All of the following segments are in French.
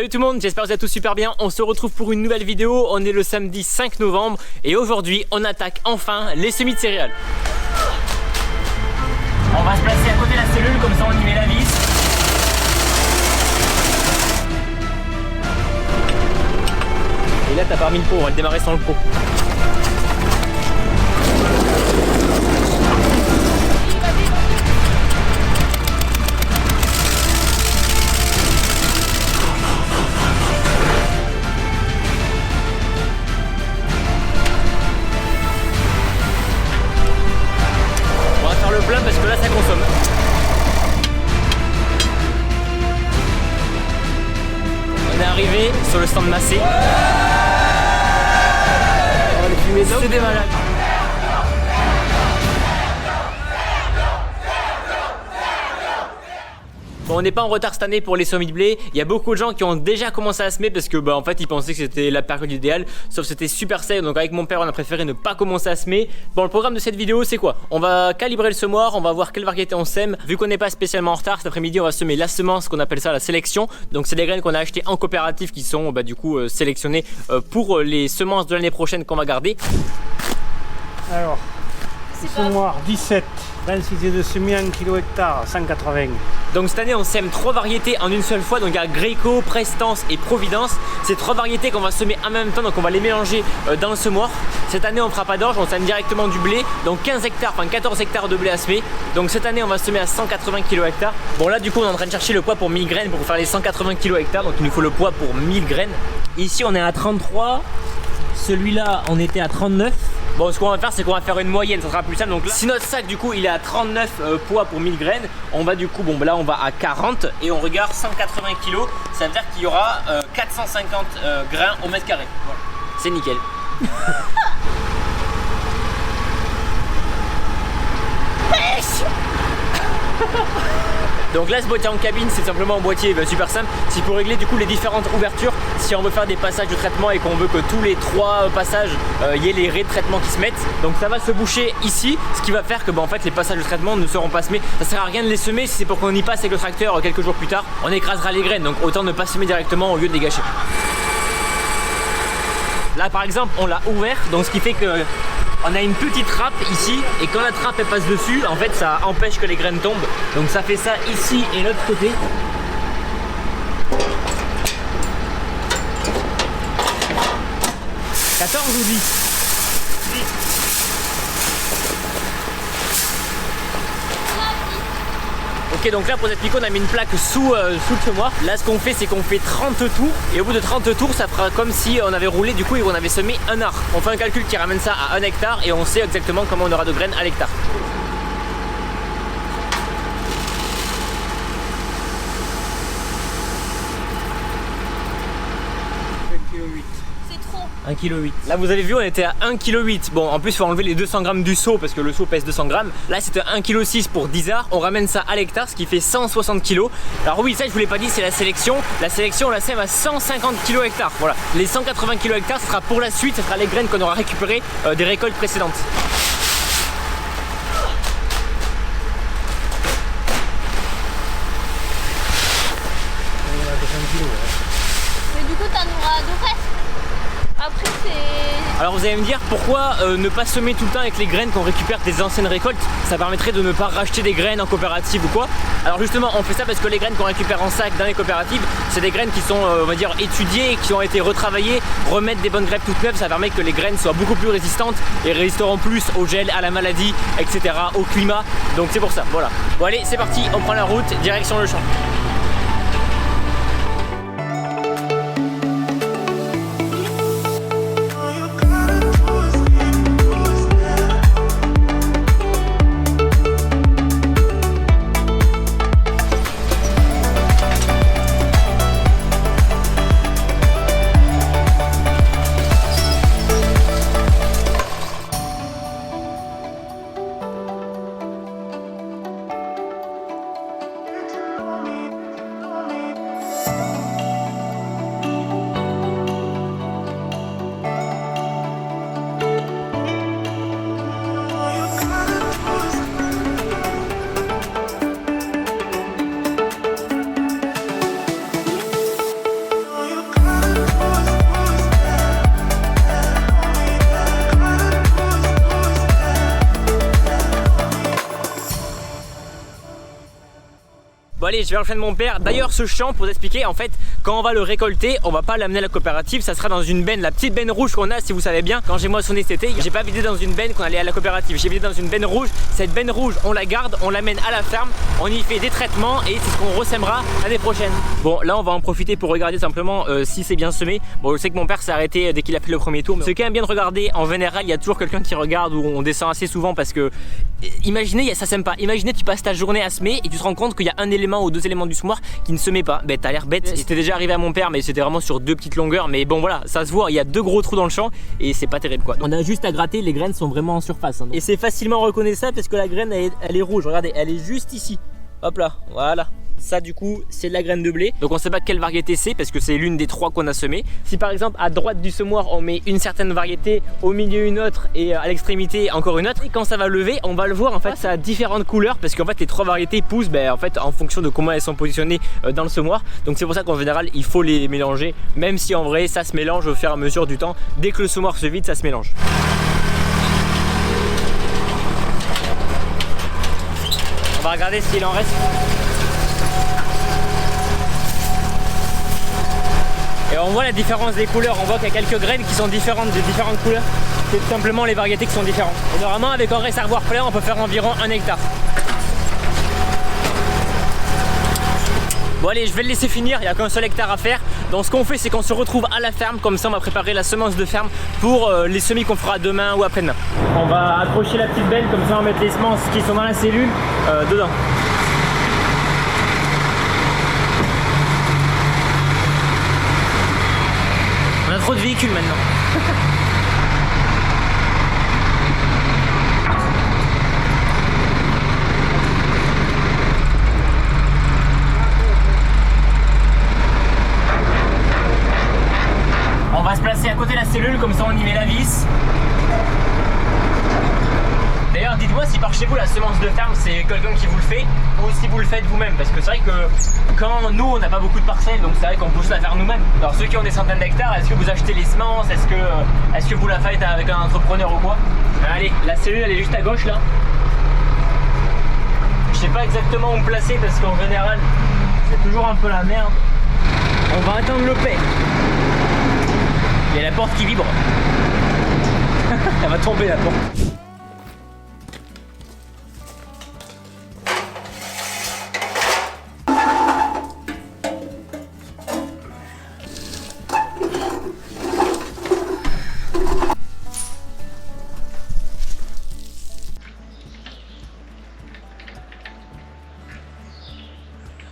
Salut tout le monde, j'espère que vous êtes tous super bien. On se retrouve pour une nouvelle vidéo. On est le samedi 5 novembre et aujourd'hui on attaque enfin les semis de céréales. On va se placer à côté de la cellule, comme ça on y met la vis. Et là t'as pas remis le pot, on va le démarrer sans le pot. Parce que là ça consomme. On est arrivé sur le stand Massé. Oh, les fumées, c'est des malades. Bon, on n'est pas en retard cette année pour les semis de blé. Il y a beaucoup de gens qui ont déjà commencé à semer parce que en fait ils pensaient que c'était la période idéale, sauf que c'était super sec. Donc avec mon père on a préféré ne pas commencer à semer. Bon, le programme de cette vidéo c'est quoi? On va calibrer le semoir, on va voir quelle variété on sème. Vu qu'on n'est pas spécialement en retard, cet après-midi on va semer la semence, qu'on appelle ça la sélection. Donc c'est des graines qu'on a achetées en coopérative qui sont du coup sélectionnées pour les semences de l'année prochaine qu'on va garder. Alors, semoir 17, 26 et de semis 1 kg hectare, 180. Donc cette année on sème 3 variétés en une seule fois, donc il y a Greco, Prestance et Providence. C'est 3 variétés qu'on va semer en même temps, donc on va les mélanger dans le semoir. Cette année on fera pas d'orge, on sème directement du blé, donc 15 hectares, enfin 14 hectares de blé à semer. Donc cette année on va semer à 180 kg hectare. Bon là du coup on est en train de chercher le poids pour 1000 graines pour faire les 180 kg hectare, donc il nous faut le poids pour 1000 graines. Ici on est à 33, celui-là on était à 39. Bon, ce qu'on va faire c'est qu'on va faire une moyenne, ça sera plus simple. Donc là, si notre sac du coup il est à 39 poids pour 1000 graines, on va du coup, là on va à 40 et on regarde 180 kg, ça veut dire qu'il y aura 450 grains au mètre carré. Voilà. C'est nickel. Donc là ce boîtier en cabine c'est simplement un boîtier super simple. C'est pour régler du coup les différentes ouvertures. Si on veut faire des passages de traitement et qu'on veut que tous les 3 passages y ait les raies de traitement qui se mettent. Donc ça va se boucher ici, ce qui va faire que en fait les passages de traitement ne seront pas semés. Ça sert à rien de les semer si c'est pour qu'on y passe avec le tracteur quelques jours plus tard. On écrasera les graines, donc autant ne pas semer directement au lieu de les gâcher. Là par exemple on l'a ouvert, donc ce qui fait que on a une petite trappe ici et quand la trappe elle passe dessus, en fait ça empêche que les graines tombent. Donc ça fait ça ici et l'autre côté. « 14 ou 10 ?» Ok, donc là pour cette pico on a mis une plaque sous le semoir. Là ce qu'on fait c'est qu'on fait 30 tours et au bout de 30 tours ça fera comme si on avait roulé du coup et on avait semé un art. On fait un calcul qui ramène ça à 1 hectare et on sait exactement comment on aura de graines à l'hectare. C'est 1,8 kg. Là vous avez vu on était à 1,8 kg. Bon en plus il faut enlever les 200 grammes du seau parce que le seau pèse 200 grammes. Là c'était 1,6 kg pour 10 arts. On ramène ça à l'hectare ce qui fait 160 kg. Alors oui ça je vous l'ai pas dit, c'est la sélection. La sélection on la sème à 150 kg hectare. Voilà. Les 180 kg hectare ce sera pour la suite, ce sera les graines qu'on aura récupérées des récoltes précédentes. Mais du coup t'en auras de reste. Après c'est... Alors vous allez me dire pourquoi ne pas semer tout le temps avec les graines qu'on récupère des anciennes récoltes. Ça permettrait de ne pas racheter des graines en coopérative ou quoi. Alors justement on fait ça parce que les graines qu'on récupère en sac dans les coopératives, c'est des graines qui sont on va dire étudiées, qui ont été retravaillées. Remettre des bonnes graines toutes neuves, ça permet que les graines soient beaucoup plus résistantes et résisteront plus au gel, à la maladie, etc., au climat. Donc c'est pour ça, voilà. Bon allez c'est parti, on prend la route, direction le champ. allez, je vais rejoindre mon père. D'ailleurs ce champ, pour vous expliquer, en fait quand on va le récolter, on va pas l'amener à la coopérative, ça sera dans une benne, la petite benne rouge qu'on a, si vous savez bien. Quand j'ai moissonné cet été, j'ai pas vidé dans une benne qu'on allait à la coopérative, j'ai vidé dans une benne rouge. Cette benne rouge on la garde, on l'amène à la ferme, on y fait des traitements et c'est ce qu'on ressèmera l'année prochaine. Bon là on va en profiter pour regarder simplement si c'est bien semé. Bon je sais que mon père s'est arrêté dès qu'il a fait le premier tour, mais c'est quand même bien de regarder. En général il y a toujours quelqu'un qui regarde, ou on descend assez souvent parce que imaginez, ça sème pas. Imaginez tu passes ta journée à semer et tu te rends compte qu'il y a un élément ou deux éléments du semoir qui ne se met pas. Ben t'as l'air bête. C'était déjà arrivé à mon père, mais c'était vraiment sur 2 petites longueurs. Mais bon voilà, ça se voit, il y a 2 gros trous dans le champ et c'est pas terrible quoi. On a juste à gratter, les graines sont vraiment en surface. Hein, et c'est facilement reconnaissable parce que la graine elle est rouge. Regardez, elle est juste ici. Hop là, voilà. Ça du coup c'est de la graine de blé. Donc on sait pas quelle variété c'est parce que c'est l'une des 3 qu'on a semées. Si par exemple à droite du semoir on met une certaine variété, au milieu une autre et à l'extrémité encore une autre, et quand ça va lever on va le voir en fait ça a différentes couleurs parce qu'en fait les 3 variétés poussent en fait en fonction de comment elles sont positionnées dans le semoir. Donc c'est pour ça qu'en général il faut les mélanger, même si en vrai ça se mélange au fur et à mesure du temps. Dès que le semoir se vide ça se mélange. On va regarder s'il en reste. Et on voit la différence des couleurs, on voit qu'il y a quelques graines qui sont différentes, de différentes couleurs. C'est tout simplement les variétés qui sont différentes. Et normalement avec un réservoir plein on peut faire environ 1 hectare. Bon allez, je vais le laisser finir, il n'y a qu'un seul hectare à faire. Donc ce qu'on fait c'est qu'on se retrouve à la ferme, comme ça on va préparer la semence de ferme pour les semis qu'on fera demain ou après-demain. On va accrocher la petite benne, comme ça on va mettre les semences qui sont dans la cellule dedans. On a trop de véhicules maintenant. On va se placer à côté de la cellule, comme ça on y met la vis. D'ailleurs dites-moi si par chez vous la semence de ferme c'est quelqu'un qui vous le fait ou si vous le faites vous-même, parce que c'est vrai que quand nous on n'a pas beaucoup de parcelles, donc c'est vrai qu'on peut se la faire nous-mêmes. Alors ceux qui ont des centaines d'hectares, est-ce que vous achetez les semences, est-ce que vous la faites avec un entrepreneur ou quoi? Allez, la cellule elle est juste à gauche là. Je sais pas exactement où me placer parce qu'en général c'est toujours un peu la merde. On va attendre le paix. Il y a la porte qui vibre. Elle va tomber la porte.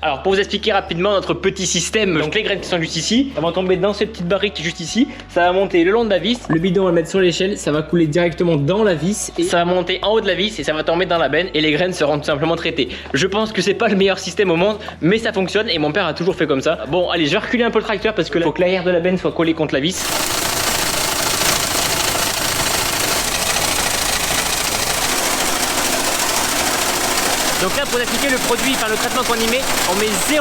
Alors pour vous expliquer rapidement notre petit système, donc les graines qui sont juste ici, elles vont tomber dans cette petite barrique qui est juste ici, ça va monter le long de la vis, le bidon on va le mettre sur l'échelle, ça va couler directement dans la vis et ça va monter en haut de la vis et ça va tomber dans la benne et les graines seront tout simplement traitées. Je pense que c'est pas le meilleur système au monde mais ça fonctionne et mon père a toujours fait comme ça. Bon allez, je vais reculer un peu le tracteur parce que là, faut que l'air de la benne soit collé contre la vis. Donc là pour appliquer le produit, enfin le traitement qu'on y met, on met 0,2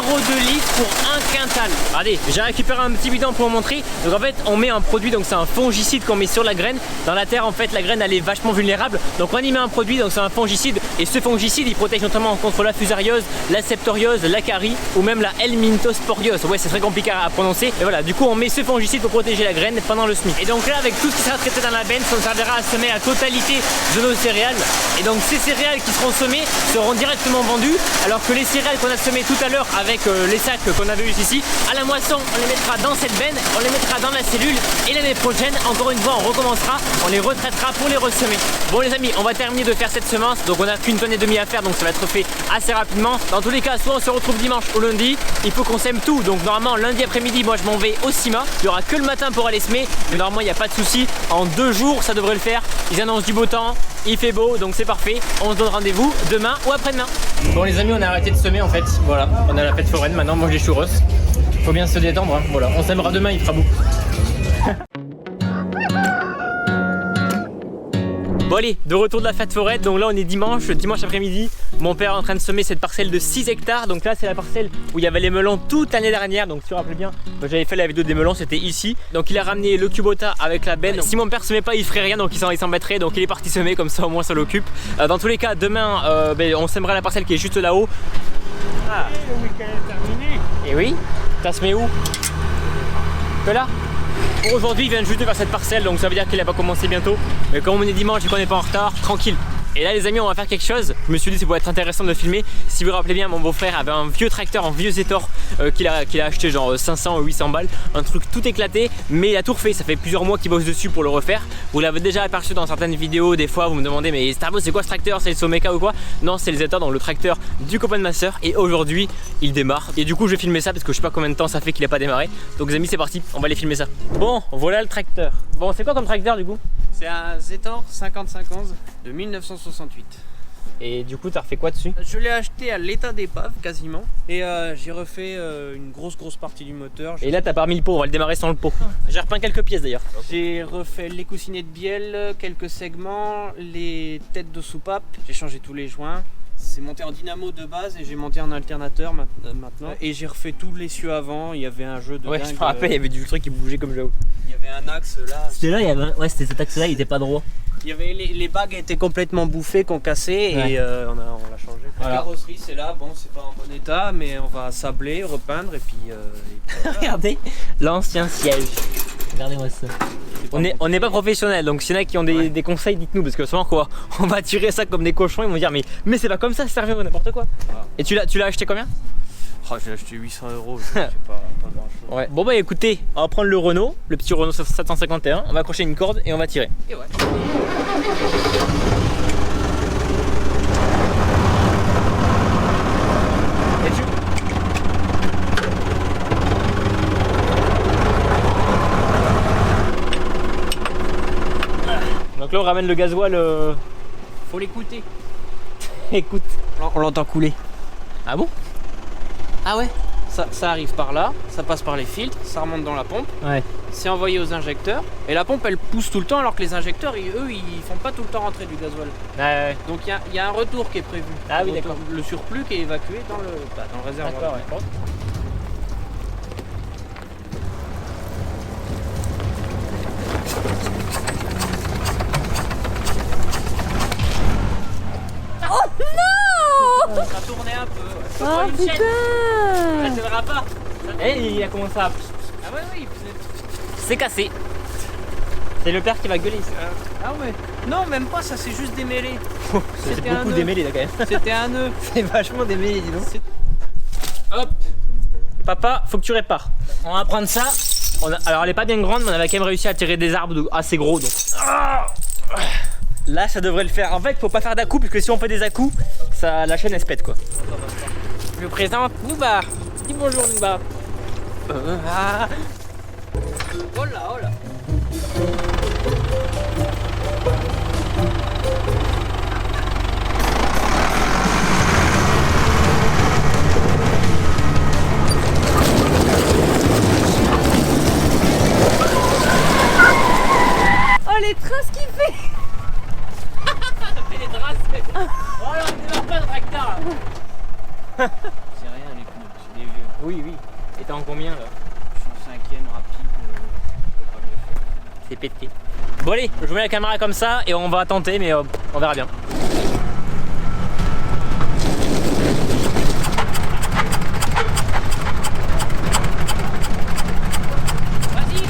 litres pour 1 quintal. Regardez, j'ai récupéré un petit bidon pour vous montrer. Donc en fait on met un produit, donc c'est un fongicide qu'on met sur la graine. Dans la terre en fait la graine elle est vachement vulnérable. Donc on y met un produit, donc c'est un fongicide. Et ce fongicide il protège notamment contre la fusariose, la septoriose, la carie ou même la helminthosporiose. Ouais c'est très compliqué à prononcer. Et voilà, du coup on met ce fongicide pour protéger la graine pendant le semis. Et donc là avec tout ce qui sera traité dans la benne, ça nous servira à semer la totalité de nos céréales. Et donc ces céréales qui seront semées seront directement vendues, alors que les céréales qu'on a semées tout à l'heure avec les sacs qu'on avait eu ici, à la moisson on les mettra dans cette benne, on les mettra dans la cellule et l'année prochaine encore une fois on recommencera, on les retraitera pour les ressemer. Bon les amis, on va terminer de faire cette semence, donc on a qu'une tonne et demie à faire, donc ça va être fait assez rapidement. Dans tous les cas, soit on se retrouve dimanche ou lundi, il faut qu'on sème tout, donc normalement lundi après-midi moi je m'en vais au CIMA, il n'y aura que le matin pour aller semer, mais normalement il n'y a pas de souci, en 2 jours ça devrait le faire. Ils annoncent du beau temps, il fait beau, donc c'est parfait. On se donne rendez-vous demain ou après-demain. Bon les amis, on a arrêté de semer en fait, voilà, on a la fête foraine maintenant, mange des churros. Faut bien se détendre, hein. Voilà, on sèmera demain, il fera beau. Bon allez, de retour de la fête foraine, donc là on est dimanche après-midi. Mon père est en train de semer cette parcelle de 6 hectares. Donc là c'est la parcelle où il y avait les melons toute l'année dernière. Donc si vous vous rappelez bien, j'avais fait la vidéo des melons, c'était ici. Donc il a ramené le Kubota avec la benne. Si mon père semait pas il ferait rien, donc il s'embêterait. Donc il est parti semer, comme ça au moins ça l'occupe. Dans tous les cas demain on sèmera la parcelle qui est juste là-haut. Ah. Et le week-end est terminé. Et oui, ça se met où? Que là? Pour aujourd'hui, il vient juste de faire cette parcelle, donc ça veut dire qu'il a pas commencé bientôt. Mais comme on est dimanche et qu'on n'est pas en retard, tranquille. Et là les amis, on va faire quelque chose. Je me suis dit ça pourrait être intéressant de filmer. Si vous vous rappelez bien, mon beau-frère avait un vieux tracteur, un vieux Zetor qu'il a acheté genre 500 ou 800 balles. Un truc tout éclaté, mais il a tout refait. Ça fait plusieurs mois qu'il bosse dessus pour le refaire. Vous l'avez déjà aperçu dans certaines vidéos. Des fois vous me demandez mais Starbo c'est quoi ce tracteur? C'est le Someka ou quoi? Non, c'est le Zetor, donc le tracteur du copain de ma soeur. Et aujourd'hui il démarre. Et du coup je vais filmer ça parce que je sais pas combien de temps ça fait qu'il a pas démarré. Donc les amis, c'est parti, on va aller filmer ça. Bon, voilà le tracteur. Bon, c'est quoi comme tracteur du coup? C'est un Zetor 5511 de 1968. Et du coup, t'as refait quoi dessus? Je l'ai acheté à l'état d'épave quasiment. Et j'ai refait une grosse partie du moteur. Et là, t'as pas remis le pot, on va le démarrer sans le pot. J'ai repeint quelques pièces d'ailleurs. J'ai refait les coussinets de bielle, quelques segments, les têtes de soupape. J'ai changé tous les joints. C'est monté en dynamo de base et j'ai monté en alternateur maintenant. Et j'ai refait tous les cieux avant. Il y avait un jeu de Ouais, dingue. je me rappelle, il y avait du truc qui bougeait comme j'avoue. Il y avait un axe là. C'était là, il y avait ouais, c'était cet axe-là, il était pas droit. Il y avait les bagues étaient complètement bouffées, qu'on cassait Ouais. et on l'a changé. Voilà. La carrosserie c'est là, bon c'est pas en bon état mais on va sabler, repeindre et puis voilà. Regardez l'ancien siège. Regardez-moi ça. On n'est pas professionnel, donc s'il y en a qui ont des conseils, dites-nous parce que souvent quoi, on va tirer ça comme des cochons, ils vont dire mais c'est pas comme ça, c'est sérieux ou n'importe quoi. Ah. Et tu l'as acheté combien? Oh, j'ai acheté 800 €, c'est pas grand chose. Ouais. Bon bah écoutez, on va prendre le Renault, le petit Renault 751, on va accrocher une corde et on va tirer. Et ouais. Et tu... Donc là on ramène le gasoil. Faut l'écouter. Écoute. On l'entend couler. Ah bon? Ah ouais? Ça arrive par là, ça passe par les filtres, ça remonte dans la pompe, Ouais. c'est envoyé aux injecteurs et la pompe elle pousse tout le temps alors que les injecteurs eux ils font pas tout le temps rentrer du gasoil. Ouais. Donc il y a un retour qui est prévu. Ah oui, Le d'accord. Le surplus qui est évacué dans le réservoir. D'accord, ouais. Bon. Ça tournait un peu. Ouais. Oh putain! Ça tiendra pas. Et il a commencé à... Ah ouais, oui. C'est cassé. C'est le père qui va gueuler ici. Ah ouais. Non, même pas, ça s'est juste démêlé. C'est C'était un beaucoup nœud. démêlé là quand même. C'était un nœud. C'est vachement démêlé, dis donc. Hop. Papa, faut que tu répares. On va prendre ça. Alors elle est pas bien grande, mais on avait quand même réussi à tirer des arbres assez gros donc. Là ça devrait le faire. En fait faut pas faire d'à-coups parce que si on fait des à-coups, la chaîne elle se pète quoi. Je vous présente Noubar. Dis bonjour Noubar. Ah. Oh là, oh là. Oh les traces qu'il fait! Ça fait des traces. Oh là on démarre pas le tracteur. C'est rien les pneus, c'est des vieux. Oui. Et t'es en combien là? Je suis en 5ème rapide. Je peux pas mieux faire. C'est pété. Bon allez, je mets la caméra comme ça et on va tenter mais on verra bien. Vas-y.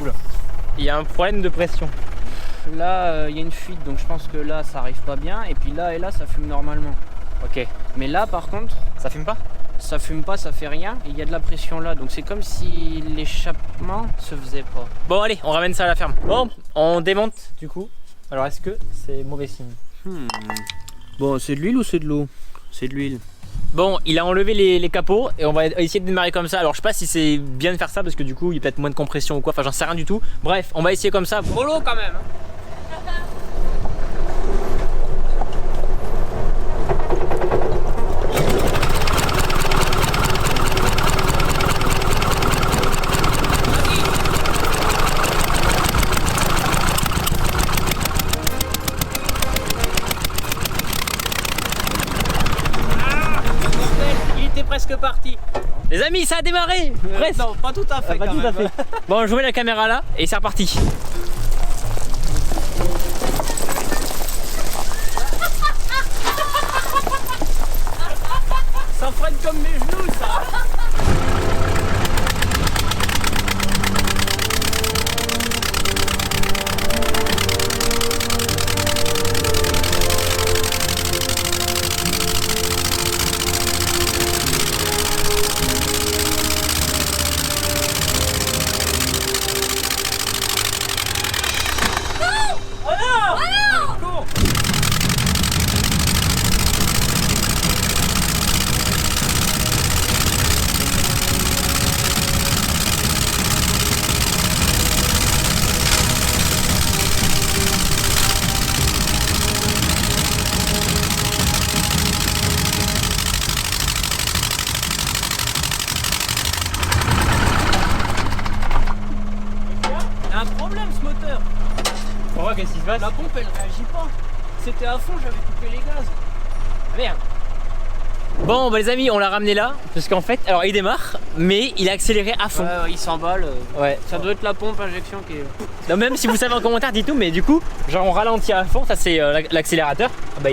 Oula. Il y a un problème de pression. Là, il y a une fuite, donc je pense que là, ça arrive pas bien. Et puis là et là, ça fume normalement. Ok. Mais là, par contre, Ça fume pas? ça fume pas, ça fait rien. Et il y a de la pression là, donc c'est comme si l'échappement se faisait pas. Bon allez, on ramène ça à la ferme. Bon, on démonte du coup. Alors est-ce que c'est mauvais signe? Bon, c'est de l'huile ou c'est de l'eau? C'est de l'huile. Bon, il a enlevé les capots et on va essayer de démarrer comme ça. Alors je sais pas si c'est bien de faire ça parce que du coup il y a peut-être moins de compression ou quoi, enfin j'en sais rien du tout. Bref, on va essayer comme ça. Mollo quand même. Il était presque parti. Les Les amis, ça a démarré. Presque. Non, pas tout à fait. Pas quand tout à même. fait. Bon, je mets la caméra là et c'est reparti. Ça freine comme mes genoux, ça. Pourquoi, qu'est-ce qui se passe? La pompe elle réagit pas. C'était à fond, j'avais coupé les gaz. Merde. Bon bah les amis, on l'a ramené là parce qu'en fait, alors il démarre mais il a accéléré à fond. Ouais, il s'emballe. Ouais. Ça doit être la pompe injection qui est... Donc même si vous savez en commentaire, dites-tout, mais du coup, genre on ralentit à fond, ça c'est l'accélérateur. Ah bah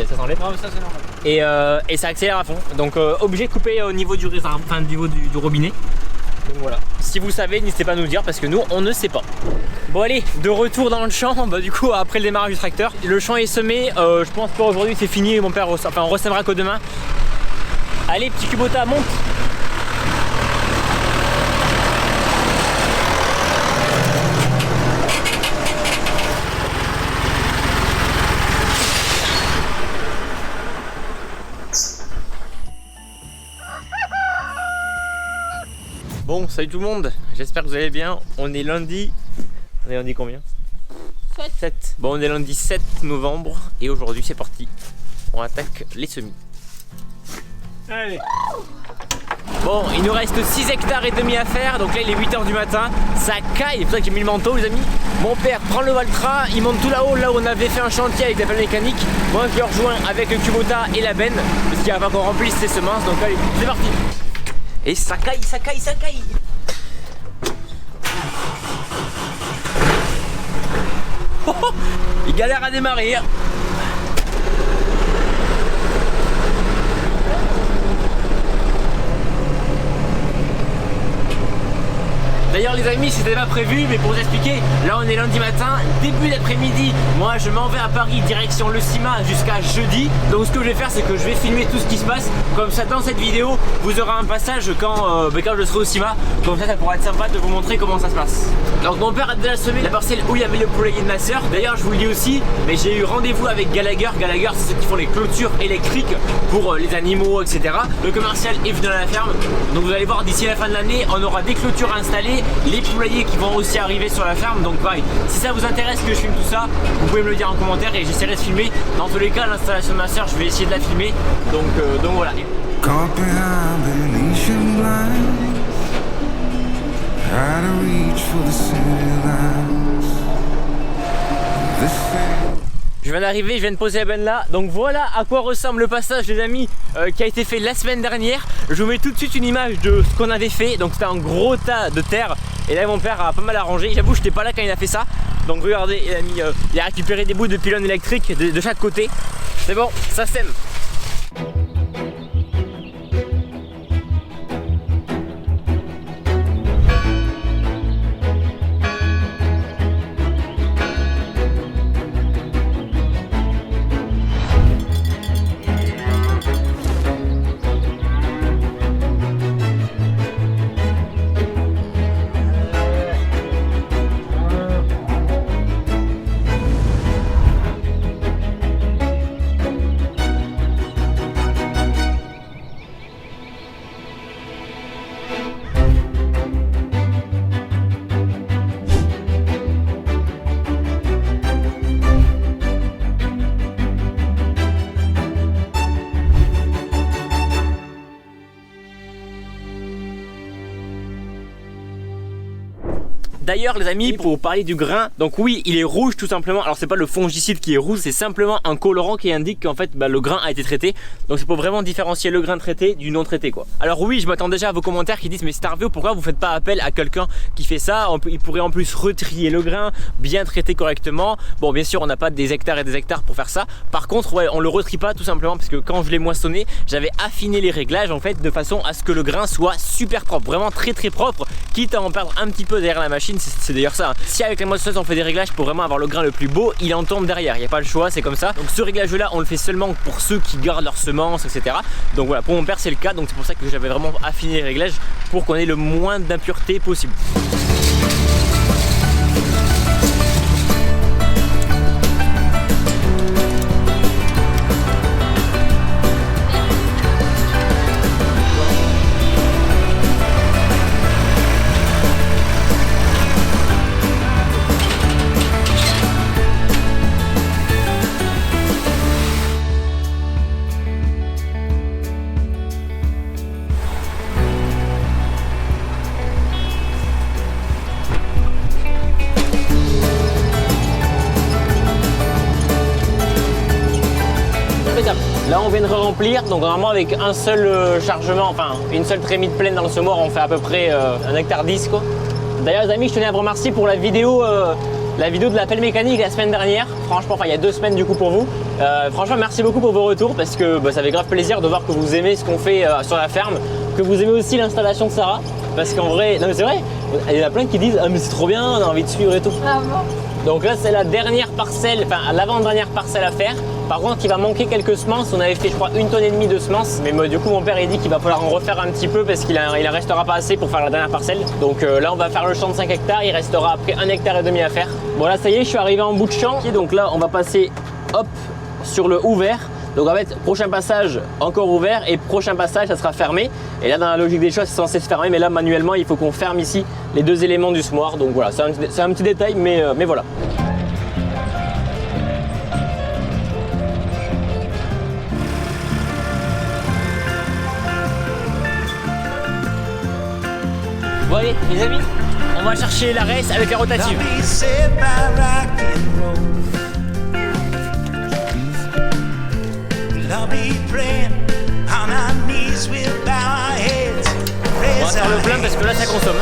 ça s'enlève. Non mais ça c'est normal. Et ça accélère à fond. Donc obligé de couper au niveau du niveau du robinet. Donc voilà. Si vous savez, n'hésitez pas à nous dire parce que nous on ne sait pas. Bon allez, de retour dans le champ, bah du coup après le démarrage du tracteur, le champ est semé, je pense pour aujourd'hui c'est fini, mon père, enfin on ressemera que demain. Allez petit Kubota, monte. Bon, salut tout le monde, j'espère que vous allez bien. On est lundi. On est lundi combien? 7. Bon, on est lundi 7 novembre et aujourd'hui c'est parti. On attaque les semis. Allez. Bon, il nous reste 6 hectares et demi à faire. Donc là il est 8h du matin. Ça caille, c'est pour ça que j'ai mis le manteau les amis. Mon père prend le Valtra, il monte tout là-haut, là où on avait fait un chantier avec des pelles mécaniques. Moi je le rejoins avec le Kubota et la benne, parce qu'il va pas qu'on remplisse ses semences. Donc allez, c'est parti. Et ça caille, ça caille, ça caille. Oh, oh, il galère à démarrer. D'ailleurs les amis, c'était pas prévu, mais pour vous expliquer, là on est lundi matin, début d'après-midi, moi je m'en vais à Paris direction le CIMA jusqu'à jeudi. Donc ce que je vais faire, c'est que je vais filmer tout ce qui se passe. Comme ça dans cette vidéo, vous aurez un passage quand je serai au CIMA. Comme ça pourra être sympa de vous montrer comment ça se passe. Donc mon père a déjà semé la parcelle où il y avait le poulailler de ma soeur. D'ailleurs je vous le dis aussi, mais j'ai eu rendez-vous avec Gallagher. Gallagher c'est ceux qui font les clôtures électriques pour les animaux, etc. Le commercial est venu à la ferme. Donc vous allez voir, d'ici la fin de l'année, on aura des clôtures installées, les poulaillers qui vont aussi arriver sur la ferme. Donc pareil, si ça vous intéresse que je filme tout ça, vous pouvez me le dire en commentaire et j'essaierai de filmer. Dans tous les cas, l'installation de ma soeur, je vais essayer de la filmer. Donc voilà. Je viens d'arriver, je viens de poser la benne là. Donc voilà à quoi ressemble le passage les amis qui a été fait la semaine dernière. Je vous mets tout de suite une image de ce qu'on avait fait. Donc c'était un gros tas de terre. Et là mon père a pas mal arrangé. J'avoue j'étais pas là quand il a fait ça. Donc regardez, il a récupéré des bouts de pylônes électriques de chaque côté. C'est bon, ça sème. D'ailleurs les amis, pour vous parler du grain, donc oui il est rouge tout simplement. Alors c'est pas le fongicide qui est rouge, c'est simplement un colorant qui indique qu'en fait le grain a été traité. Donc c'est pour vraiment différencier le grain traité du non traité quoi. Alors oui, je m'attends déjà à vos commentaires qui disent mais Starveo, pourquoi vous faites pas appel à quelqu'un qui fait ça? Il pourrait en plus retrier le grain, bien traiter correctement. Bon bien sûr on n'a pas des hectares et des hectares pour faire ça. Par contre ouais, on le retrie pas tout simplement parce que quand je l'ai moissonné, j'avais affiné les réglages en fait de façon à ce que le grain soit super propre, vraiment très propre, quitte à en perdre un petit peu derrière la machine. C'est d'ailleurs ça, hein. Si avec la moissonneuse on fait des réglages pour vraiment avoir le grain le plus beau, il en tombe derrière, il n'y a pas le choix, c'est comme ça. Donc ce réglage là on le fait seulement pour ceux qui gardent leurs semences etc. Donc voilà, pour mon père c'est le cas, donc c'est pour ça que j'avais vraiment affiné les réglages pour qu'on ait le moins d'impuretés possible. Là on vient de remplir, donc normalement avec un seul chargement, enfin une seule trémie de pleine dans le semoir, on fait à peu près 1 hectare 10 quoi. D'ailleurs les amis, je tenais à vous remercier pour la vidéo de la pelle mécanique la semaine dernière. Franchement, enfin il y a 2 semaines du coup pour vous. Franchement merci beaucoup pour vos retours parce que ça fait grave plaisir de voir que vous aimez ce qu'on fait sur la ferme, que vous aimez aussi l'installation de Sarah. Parce qu'en vrai, non mais c'est vrai, il y en a plein qui disent ah mais c'est trop bien, on a envie de suivre et tout. Ah bon? Donc là c'est la dernière parcelle, enfin l'avant-dernière parcelle à faire. Par contre il va manquer quelques semences, on avait fait je crois 1,5 tonne de semences. Mais du coup mon père il dit qu'il va falloir en refaire un petit peu parce qu'il en restera pas assez pour faire la dernière parcelle. Donc là on va faire le champ de 5 hectares, il restera après 1,5 hectare à faire. Bon là ça y est, je suis arrivé en bout de champ. Donc là on va passer hop sur le ouvert. Donc en fait, prochain passage encore ouvert et prochain passage ça sera fermé. Et là dans la logique des choses c'est censé se fermer, mais là manuellement il faut qu'on ferme ici les 2 éléments du semoir. Donc voilà, c'est un petit détail mais voilà. Bon allez les amis, on va chercher la race avec la rotative. On va faire le plein parce que là ça consomme.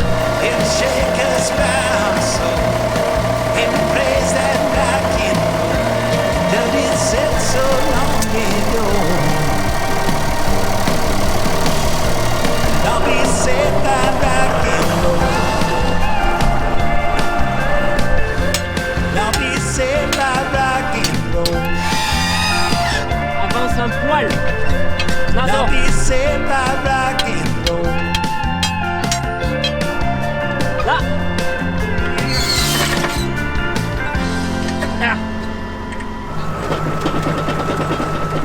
Avance un poil. Non, là. Ah.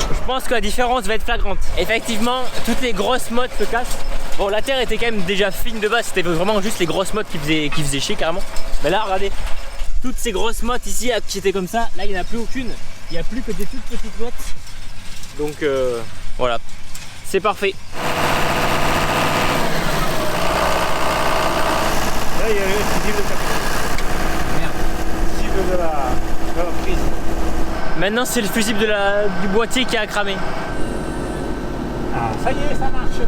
Je pense que la différence va être flagrante. Effectivement, toutes les grosses mottes se cassent. Bon, la terre était quand même déjà fine de base, c'était vraiment juste les grosses mottes qui faisaient chier carrément. Mais là, regardez, toutes ces grosses mottes ici qui étaient comme ça, là il n'y en a plus aucune. Il n'y a plus que des toutes petites mottes. Donc voilà, c'est parfait. Là il y a le fusible de fusible de la prise. Maintenant c'est le fusible du boîtier qui a cramé. Ah ça y est, ça marche.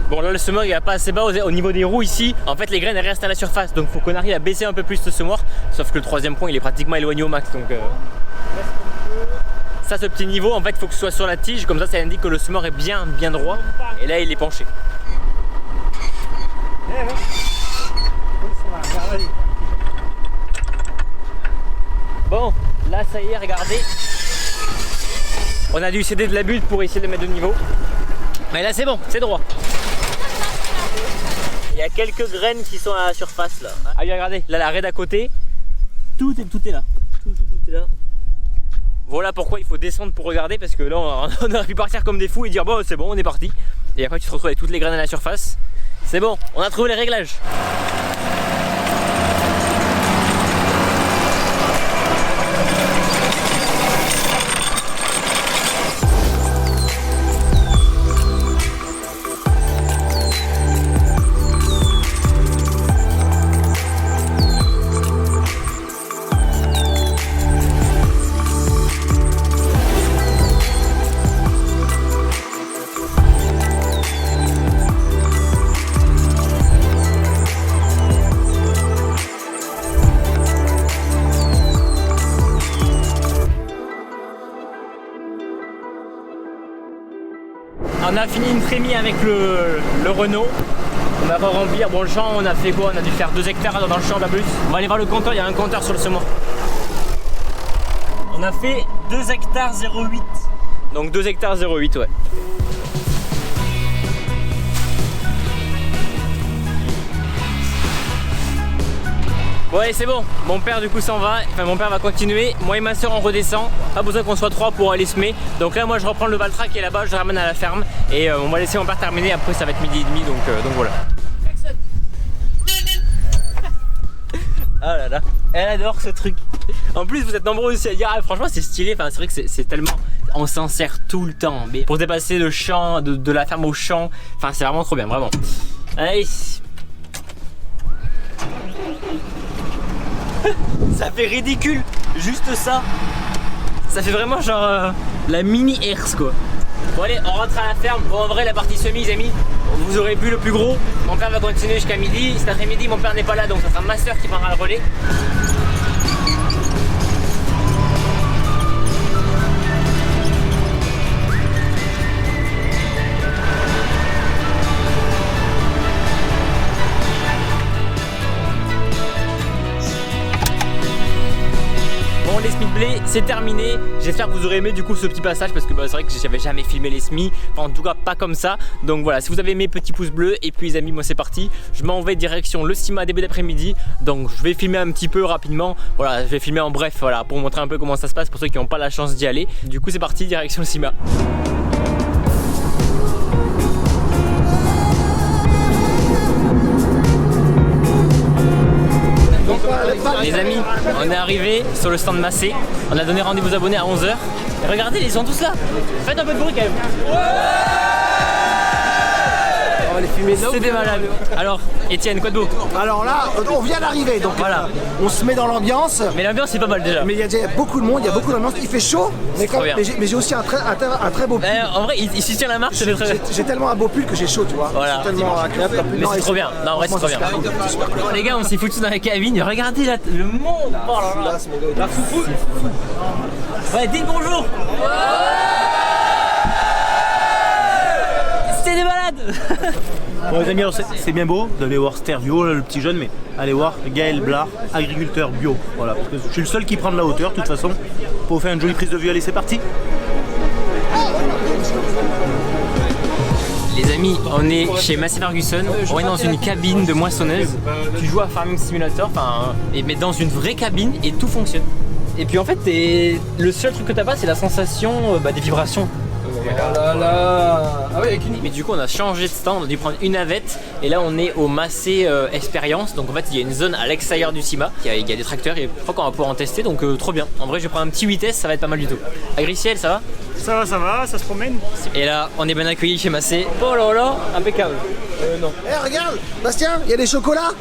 Bon là le semoir il va pas assez bas au niveau des roues ici. En fait les graines elles restent à la surface, donc faut qu'on arrive à baisser un peu plus ce semoir. Sauf que le 3e point il est pratiquement éloigné au max, donc ça ce petit niveau en fait il faut que ce soit sur la tige, comme ça indique que le semoir est bien droit. Et là il est penché. Bon là ça y est, regardez. On a dû céder de la butte pour essayer de mettre de niveau. Mais là c'est bon, c'est droit. Il y a quelques graines qui sont à la surface là. Ah oui, regardez, là la raie d'à côté, tout est là. Tout est là. Voilà pourquoi il faut descendre pour regarder, parce que là on aurait pu partir comme des fous et dire bon c'est bon on est parti. Et après tu te retrouves avec toutes les graines à la surface. C'est bon, on a trouvé les réglages. On a fini une trémie avec le Renault. On va remplir. Bon, le champ, on a fait quoi? On a dû faire 2 hectares dans le champ d'abus. On va aller voir le compteur, il y a un compteur sur le semoir. On a fait 2 hectares 0,8. Donc 2 hectares 0,8, ouais. Ouais, c'est bon, mon père du coup s'en va, enfin mon père va continuer, moi et ma soeur on redescend, pas besoin qu'on soit 3 pour aller semer. Donc là moi je reprends le Valtra qui est là-bas, je le ramène à la ferme et on va laisser mon père terminer, après ça va être 12h30 donc voilà. Ah là là, elle adore ce truc. En plus vous êtes nombreux aussi à dire ah, franchement c'est stylé, enfin c'est vrai que c'est tellement, on s'en sert tout le temps. Mais pour dépasser le champ, de la ferme au champ, enfin c'est vraiment trop bien, vraiment. Allez. Ça fait ridicule, juste ça. Ça fait vraiment genre la mini herse quoi. Bon allez, on rentre à la ferme. Bon en vrai la partie semis les amis, vous aurez vu le plus gros. Mon père va continuer jusqu'à midi. Cet après-midi mon père n'est pas là donc ça sera ma soeur qui prendra le relais. Les semis de blé c'est terminé, j'espère que vous aurez aimé du coup ce petit passage parce que bah, c'est vrai que j'avais jamais filmé les semis, enfin en tout cas pas comme ça. Donc voilà, si vous avez aimé, petit pouce bleu. Et puis les amis, moi c'est parti, je m'en vais direction le CIMA début d'après-midi. Donc je vais filmer un petit peu rapidement, voilà, je vais filmer en bref, voilà, pour vous montrer un peu comment ça se passe pour ceux qui n'ont pas la chance d'y aller. Du coup c'est parti, direction le CIMA. Les amis, on est arrivé sur le stand Massé. On a donné rendez-vous aux abonnés à 11h. Et regardez, ils sont tous là. Faites un peu de bruit quand même. On va les filmer. C'est des malades. Alors, Étienne, quoi de beau? Alors là, on vient d'arriver, donc voilà. On se met dans l'ambiance. Mais l'ambiance c'est pas mal déjà. Mais il y a déjà beaucoup de monde, il y a beaucoup d'ambiance. Il fait chaud, mais j'ai aussi un très beau pull. En vrai, il se tient la marche, ça fait très bien. J'ai tellement un beau pull que j'ai chaud, tu vois. Voilà. C'est tellement agréable. Mais c'est trop bien. Non, en vrai, c'est trop bien. Bon, les gars, on s'est foutus dans la cabine. Regardez là, le monde. Oh là là. La foufou. Ouais, dites bonjour. C'est des malades. Bon les amis, c'est bien beau d'aller voir Stervio, le petit jeune, mais allez voir Gaël Blard, agriculteur bio. Voilà, parce que je suis le seul qui prend de la hauteur, de toute façon. Pour vous faire une jolie prise de vue, allez, c'est parti. Les amis, on est chez Massey Ferguson, on est dans une cabine de moissonneuse. Tu joues à Farming Simulator, mais dans une vraie cabine et tout fonctionne. Et puis en fait, le seul truc que t'as pas, c'est la sensation des vibrations. Oh là là. Ah oui, avec une... Mais du coup on a changé de stand, on a dû prendre une navette. Et là on est au Massey Experience. Donc en fait il y a une zone à l'extérieur du CIMA. Il y a des tracteurs et je crois qu'on va pouvoir en tester. Donc trop bien. En vrai je vais prendre un petit 8S, ça va être pas mal du tout. Agriciel, ça va? Ça va, ça se promène. Et là on est bien accueillis chez Massey. Oh là là, impeccable. Non. Eh regarde, Bastien, il y a des chocolats.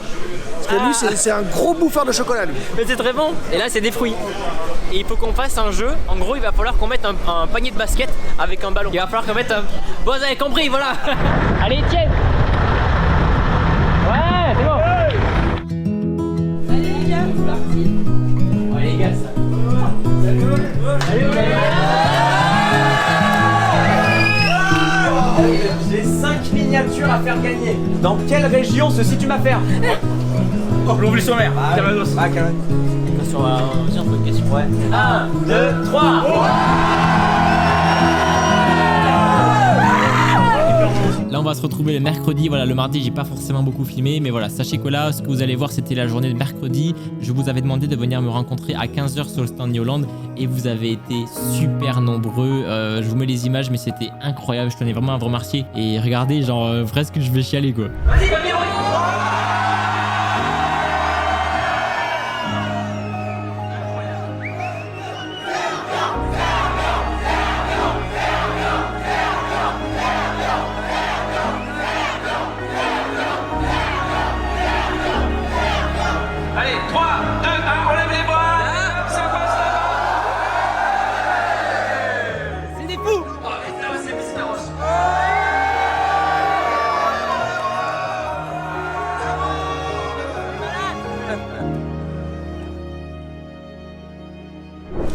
Parce que lui c'est un gros bouffeur de chocolat lui. Mais c'est très bon. Et là c'est des fruits. Et il faut qu'on fasse un jeu. En gros il va falloir qu'on mette un panier de basket avec un ballon. Il va falloir qu'on mette un... Bon vous avez compris, voilà. Allez Etienne. Ouais, c'est bon. Allez les gars, c'est parti. Ouais les gars, ça. Allez, J'ai 5 miniatures à faire gagner. Dans quelle région se situe ma ferme? L'Ouville-sur-Mer, Calvados. Ah, Calvados. Sur un peu de question. Ouais. 1, 2, 3. Là on va se retrouver le mercredi, voilà le mardi j'ai pas forcément beaucoup filmé mais voilà sachez que là ce que vous allez voir c'était la journée de mercredi. Je vous avais demandé de venir me rencontrer à 15h sur le stand Newland et vous avez été super nombreux. Je vous mets les images mais c'était incroyable, je tenais vraiment à vous remercier et regardez genre presque je vais chialer quoi. Vas-y, vas-y.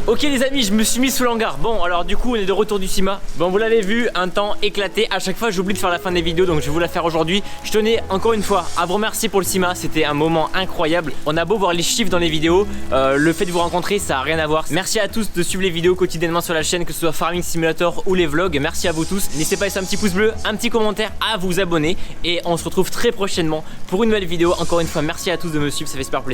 Ok les amis, je me suis mis sous l'hangar. Bon alors du coup on est de retour du CIMA. Bon vous l'avez vu, un temps éclaté. À chaque fois j'oublie de faire la fin des vidéos, donc je vais vous la faire aujourd'hui. Je tenais encore une fois à vous remercier pour le CIMA. C'était un moment incroyable. On a beau voir les chiffres dans les vidéos, le fait de vous rencontrer ça a rien à voir. Merci à tous de suivre les vidéos quotidiennement sur la chaîne, que ce soit Farming Simulator ou les vlogs. Merci à vous tous. N'hésitez pas à laisser un petit pouce bleu, un petit commentaire, à vous abonner. Et on se retrouve très prochainement pour une nouvelle vidéo. Encore une fois merci à tous de me suivre, ça fait super plaisir.